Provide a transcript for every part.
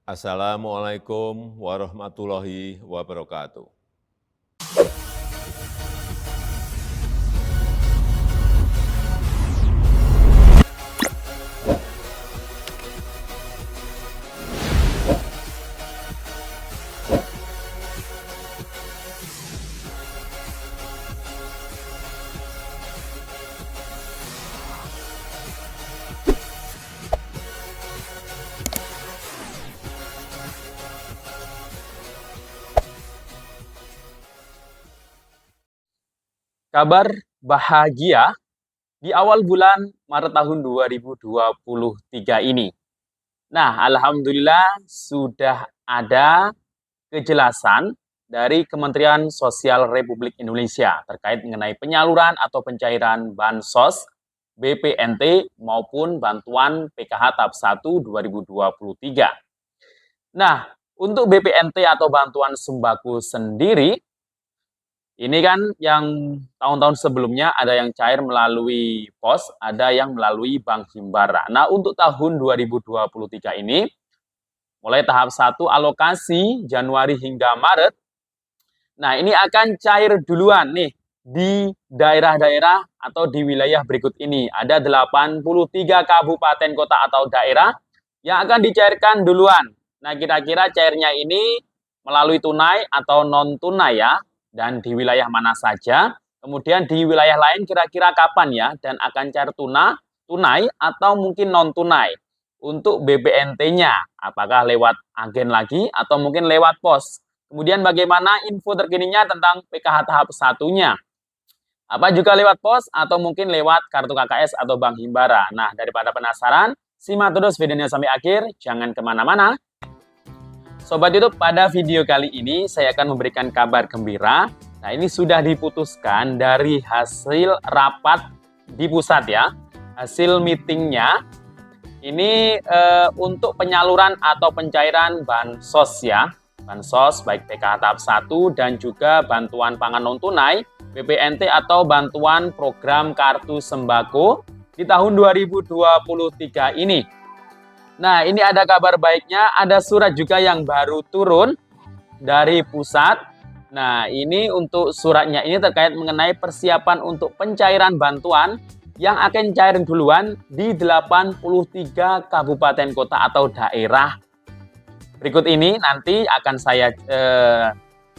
Assalamualaikum warahmatullahi wabarakatuh. Kabar bahagia di awal bulan Maret tahun 2023 ini. Nah, alhamdulillah sudah ada kejelasan dari Kementerian Sosial Republik Indonesia terkait mengenai penyaluran atau pencairan bansos BPNT maupun bantuan PKH tahap 1 2023. Nah, untuk BPNT atau bantuan sembako sendiri ini kan yang tahun-tahun sebelumnya ada yang cair melalui pos, ada yang melalui Bank Himbara. Nah, untuk tahun 2023 ini, mulai tahap 1 alokasi Januari hingga Maret, nah ini akan cair duluan nih di daerah-daerah atau di wilayah berikut ini. Ada 83 kabupaten kota atau daerah yang akan dicairkan duluan. Nah, kira-kira cairnya ini melalui tunai atau non-tunai ya. Dan di wilayah mana saja, kemudian di wilayah lain kira-kira kapan ya, dan akan cair tunai atau mungkin non-tunai. Untuk BPNT-nya, apakah lewat agen lagi atau mungkin lewat pos. Kemudian bagaimana info terkininya tentang PKH tahap satunya. Apa juga lewat pos atau mungkin lewat kartu KKS atau Bank Himbara. Nah, daripada penasaran, simak terus videonya sampai akhir, jangan kemana-mana. Sobat YouTube, pada video kali ini saya akan memberikan kabar gembira. Nah, ini sudah diputuskan dari hasil rapat di pusat ya. Hasil meetingnya ini untuk penyaluran atau pencairan bansos ya. Bansos baik PKH tahap 1 dan juga bantuan pangan non-tunai, BPNT atau bantuan program kartu sembako di tahun 2023 ini. Nah, ini ada kabar baiknya, ada surat juga yang baru turun dari pusat. Nah, ini untuk suratnya ini terkait mengenai persiapan untuk pencairan bantuan yang akan cair duluan di 83 kabupaten kota atau daerah. Berikut ini nanti akan saya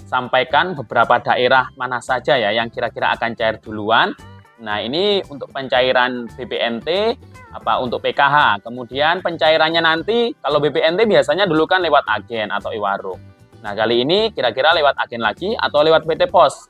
sampaikan beberapa daerah mana saja ya yang kira-kira akan cair duluan. Nah, ini untuk pencairan BPNT, untuk PKH. Kemudian pencairannya nanti, kalau BPNT biasanya dulu kan lewat agen atau e-warung. Nah, kali ini kira-kira lewat agen lagi atau lewat PT Pos.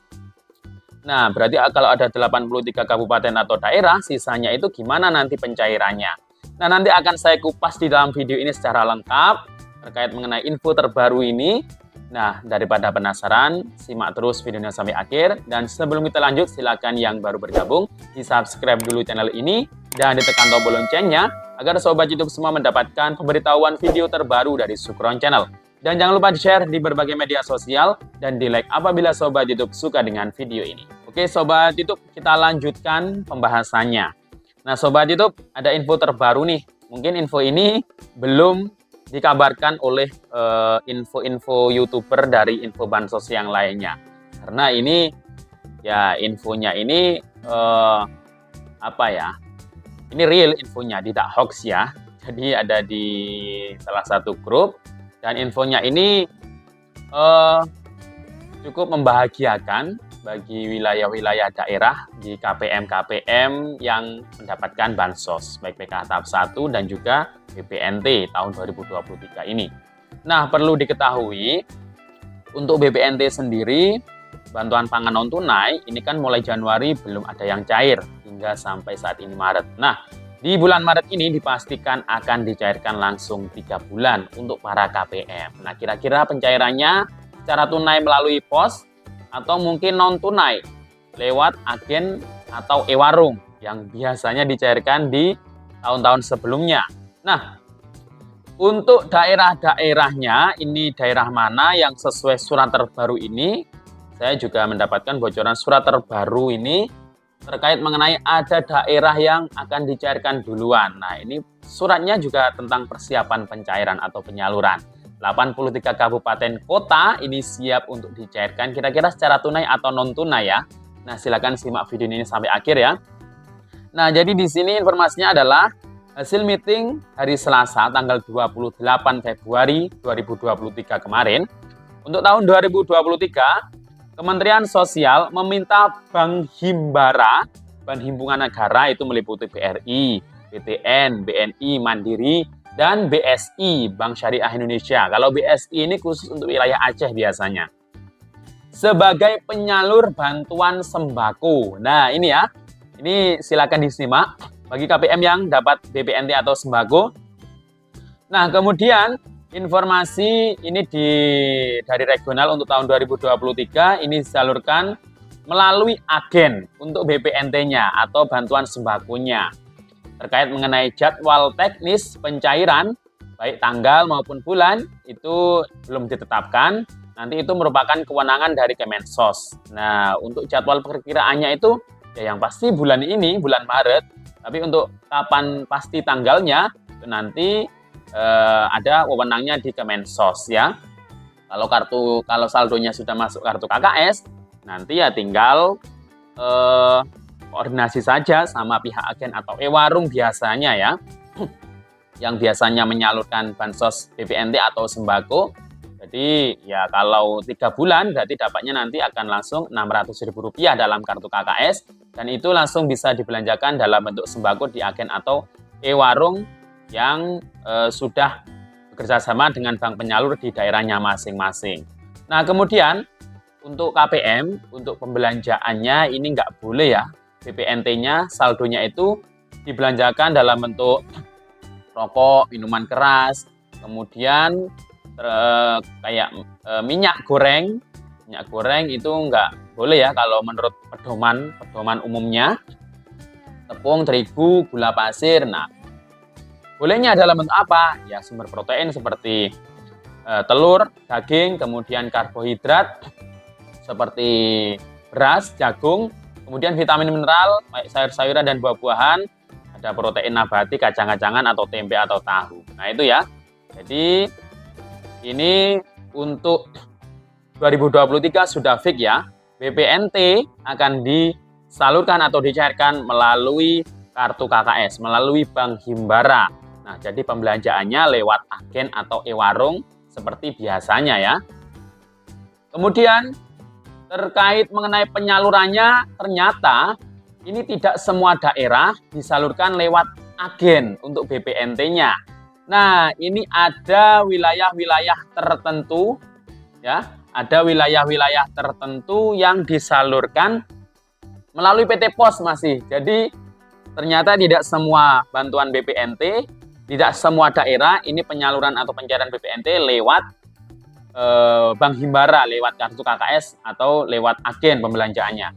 Nah, berarti kalau ada 83 kabupaten atau daerah, sisanya itu gimana nanti pencairannya. Nah, nanti akan saya kupas di dalam video ini secara lengkap terkait mengenai info terbaru ini. Nah, daripada penasaran, simak terus videonya sampai akhir. Dan sebelum kita lanjut, silakan yang baru bergabung, di-subscribe dulu channel ini, dan ditekan tombol loncengnya, agar Sobat YouTube semua mendapatkan pemberitahuan video terbaru dari Sukron Channel. Dan jangan lupa di-share di berbagai media sosial, dan di-like apabila Sobat YouTube suka dengan video ini. Oke, Sobat YouTube, kita lanjutkan pembahasannya. Nah, Sobat YouTube, ada info terbaru nih. Mungkin info ini belum dikabarkan oleh info-info YouTuber dari info bansos yang lainnya. Karena ini ya infonya ini ini real infonya, tidak hoax ya. Jadi ada di salah satu grup dan infonya ini cukup membahagiakan bagi wilayah-wilayah daerah di KPM-KPM yang mendapatkan bansos, baik PKH tahap 1 dan juga BPNT tahun 2023 ini. Nah, perlu diketahui, untuk BPNT sendiri, bantuan pangan non-tunai, ini kan mulai Januari belum ada yang cair, hingga sampai saat ini Maret. Nah, di bulan Maret ini dipastikan akan dicairkan langsung 3 bulan untuk para KPM. Nah, kira-kira pencairannya secara tunai melalui pos, atau mungkin non-tunai lewat agen atau e-warung yang biasanya dicairkan di tahun-tahun sebelumnya. Nah, untuk daerah-daerahnya, ini daerah mana yang sesuai surat terbaru ini, saya juga mendapatkan bocoran surat terbaru ini terkait mengenai ada daerah yang akan dicairkan duluan. Nah, ini suratnya juga tentang persiapan pencairan atau penyaluran. 83 kabupaten kota ini siap untuk dicairkan kira-kira secara tunai atau non tunai ya. Nah, silakan simak video ini sampai akhir ya. Nah, jadi di sini informasinya adalah hasil meeting hari Selasa tanggal 28 Februari 2023 kemarin. Untuk tahun 2023, Kementerian Sosial meminta Bank Himbara, Bank Himpunan Negara itu meliputi BRI, BTN, BNI, Mandiri, dan BSI, Bank Syariah Indonesia. Kalau BSI ini khusus untuk wilayah Aceh biasanya. Sebagai penyalur bantuan sembako. Nah, ini ya. Ini silakan disimak bagi KPM yang dapat BPNT atau sembako. Nah, kemudian informasi ini dari regional untuk tahun 2023 ini disalurkan melalui agen untuk BPNT-nya atau bantuan sembakonya. Terkait mengenai jadwal teknis pencairan, baik tanggal maupun bulan, itu belum ditetapkan. Nanti itu merupakan kewenangan dari Kemensos. Nah, untuk jadwal perkiraannya itu, ya yang pasti bulan ini, bulan Maret. Tapi untuk kapan pasti tanggalnya, itu nanti ada wewenangnya di Kemensos ya. Kalau saldonya sudah masuk kartu KKS, nanti ya tinggal koordinasi saja sama pihak agen atau e-warung biasanya ya, yang biasanya menyalurkan bansos BPNT atau sembako. Jadi ya kalau 3 bulan berarti dapatnya nanti akan langsung Rp600.000 dalam kartu KKS, dan itu langsung bisa dibelanjakan dalam bentuk sembako di agen atau e-warung yang sudah bekerjasama dengan bank penyalur di daerahnya masing-masing. Nah, kemudian untuk KPM, untuk pembelanjaannya ini nggak boleh ya, BPNT-nya saldonya itu dibelanjakan dalam bentuk rokok, minuman keras, kemudian kayak minyak goreng itu nggak boleh ya kalau menurut pedoman umumnya. Tepung, terigu, gula pasir. Nah, bolehnya dalam bentuk apa? Ya sumber protein seperti telur, daging, kemudian karbohidrat seperti beras, jagung, kemudian vitamin mineral, baik sayur-sayuran dan buah-buahan, ada protein nabati, kacang-kacangan atau tempe atau tahu. Nah itu ya. Jadi ini untuk 2023 sudah fix ya. BPNT akan disalurkan atau dicairkan melalui kartu KKS, melalui Bank Himbara. Nah, jadi pembelanjaannya lewat agen atau e-warung seperti biasanya ya. Kemudian terkait mengenai penyalurannya, ternyata ini tidak semua daerah disalurkan lewat agen untuk BPNT-nya. Nah, ini ada wilayah-wilayah tertentu ya, ada wilayah-wilayah tertentu yang disalurkan melalui PT Pos masih. Jadi ternyata tidak semua bantuan BPNT, tidak semua daerah ini penyaluran atau pencairan BPNT lewat Bank Himbara, lewat kartu KKS atau lewat agen pembelanjaannya.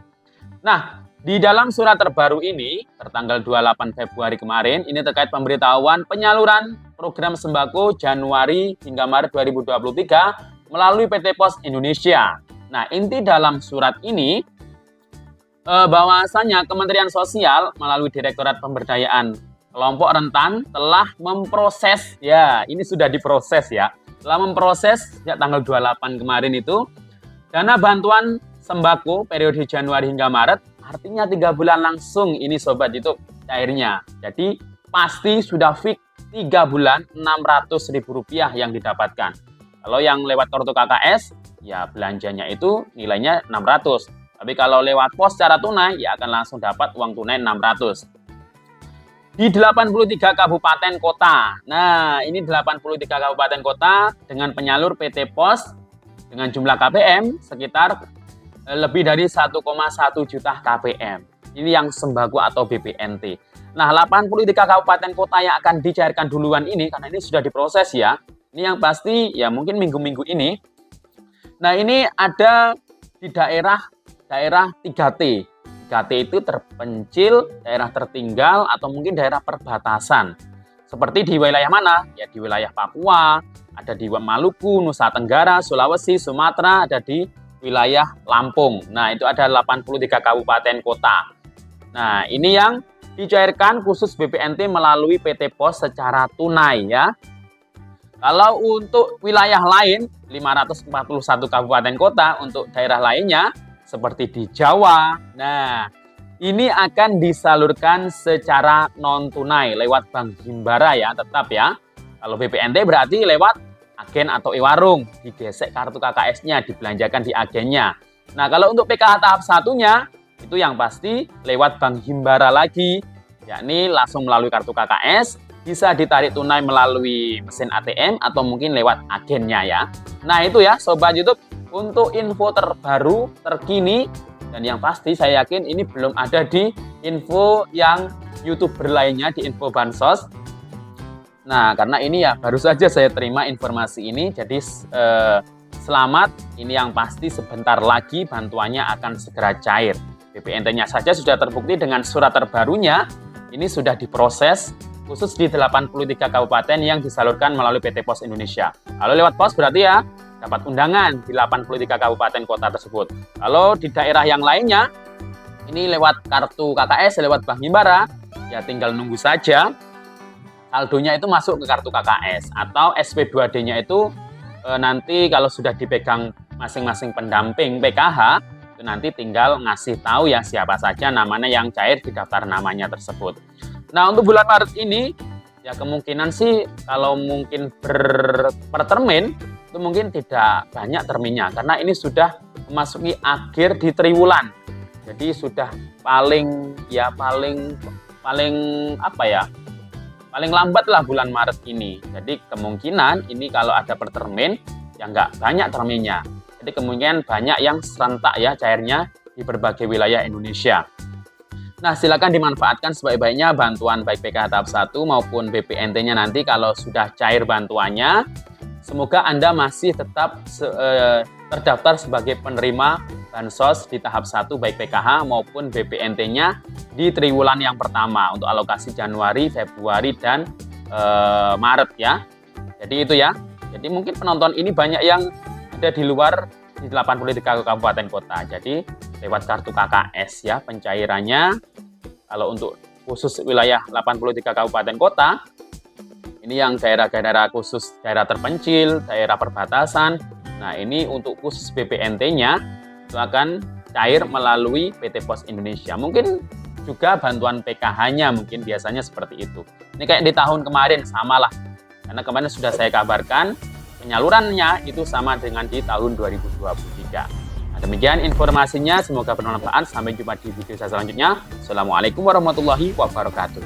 Nah, di dalam surat terbaru ini, tertanggal 28 Februari kemarin, ini terkait pemberitahuan penyaluran program sembako Januari hingga Maret 2023 melalui PT Pos Indonesia. Nah, inti dalam surat ini, bahwasanya Kementerian Sosial melalui Direktorat Pemberdayaan Kelompok Rentan telah memproses, ya ini sudah diproses ya, telah memproses sejak tanggal 28 kemarin itu dana bantuan sembako periode Januari hingga Maret, artinya 3 bulan langsung ini sobat YouTube cairnya. Jadi pasti sudah fix 3 bulan Rp600.000 yang didapatkan. Kalau yang lewat kartu KKS ya belanjanya itu nilainya 600. Tapi kalau lewat pos secara tunai ya akan langsung dapat uang tunai 600. Di 83 kabupaten kota. Nah, ini 83 kabupaten kota dengan penyalur PT Pos dengan jumlah KPM sekitar lebih dari 1,1 juta KPM. Ini yang sembako atau BPNT. Nah, 83 kabupaten kota yang akan dicairkan duluan ini, karena ini sudah diproses ya. Ini yang pasti ya mungkin minggu-minggu ini. Nah, ini ada di daerah 3T. 3T itu terpencil, daerah tertinggal, atau mungkin daerah perbatasan. Seperti di wilayah mana? Ya di wilayah Papua, ada di Maluku, Nusa Tenggara, Sulawesi, Sumatera, ada di wilayah Lampung. Nah, itu ada 83 kabupaten kota. Nah, ini yang dicairkan khusus BPNT melalui PT Pos secara tunai ya. Kalau untuk wilayah lain, 541 kabupaten kota untuk daerah lainnya, seperti di Jawa, nah ini akan disalurkan secara non-tunai lewat Bank Himbara ya, tetap ya. Kalau BPNT berarti lewat agen atau e-warung, digesek kartu KKS-nya, dibelanjakan di agennya. Nah, kalau untuk PKH tahap satunya, itu yang pasti lewat Bank Himbara lagi, yakni langsung melalui kartu KKS, bisa ditarik tunai melalui mesin ATM atau mungkin lewat agennya ya. Nah itu ya Sobat YouTube, untuk info terbaru, terkini, dan yang pasti saya yakin ini belum ada di info yang YouTuber lainnya, di info Bansos. Nah karena ini ya baru saja saya terima informasi ini, jadi selamat, ini yang pasti sebentar lagi bantuannya akan segera cair. BPNT-nya saja sudah terbukti dengan surat terbarunya, ini sudah diproses, khusus di 83 kabupaten yang disalurkan melalui PT Pos Indonesia. Kalau lewat pos berarti ya dapat undangan di 83 kabupaten kota tersebut. Kalau di daerah yang lainnya, ini lewat kartu KKS, lewat Bank Himbara, ya tinggal nunggu saja saldonya itu masuk ke kartu KKS. Atau SP2D-nya itu nanti kalau sudah dipegang masing-masing pendamping PKH, itu nanti tinggal ngasih tahu ya siapa saja namanya yang cair di daftar namanya tersebut. Nah untuk bulan Maret ini ya kemungkinan sih kalau mungkin per termin itu mungkin tidak banyak terminnya karena ini sudah memasuki akhir di triwulan. Jadi sudah paling lambat lah bulan Maret ini. Jadi kemungkinan ini kalau ada per termin ya nggak banyak terminnya. Jadi kemungkinan banyak yang serentak ya cairnya di berbagai wilayah Indonesia. Nah, silakan dimanfaatkan sebaik-baiknya bantuan baik PKH tahap 1 maupun BPNT-nya nanti kalau sudah cair bantuannya. Semoga Anda masih tetap terdaftar sebagai penerima Bansos di tahap 1 baik PKH maupun BPNT-nya di triwulan yang pertama untuk alokasi Januari, Februari, dan Maret ya. Jadi itu ya. Jadi mungkin penonton ini banyak yang ada di luar di 83 kabupaten kota. Jadi lewat kartu KKS ya pencairannya. Kalau untuk khusus wilayah 83 kabupaten kota, ini yang daerah-daerah khusus daerah terpencil, daerah perbatasan. Nah ini untuk khusus BPNT-nya itu akan cair melalui PT Pos Indonesia. Mungkin juga bantuan PKH-nya mungkin biasanya seperti itu. Ini kayak di tahun kemarin samalah. Karena kemarin sudah saya kabarkan penyalurannya itu sama dengan di tahun 2023. Demikian informasinya, semoga bermanfaat. Sampai jumpa di video saya selanjutnya. Assalamualaikum warahmatullahi wabarakatuh.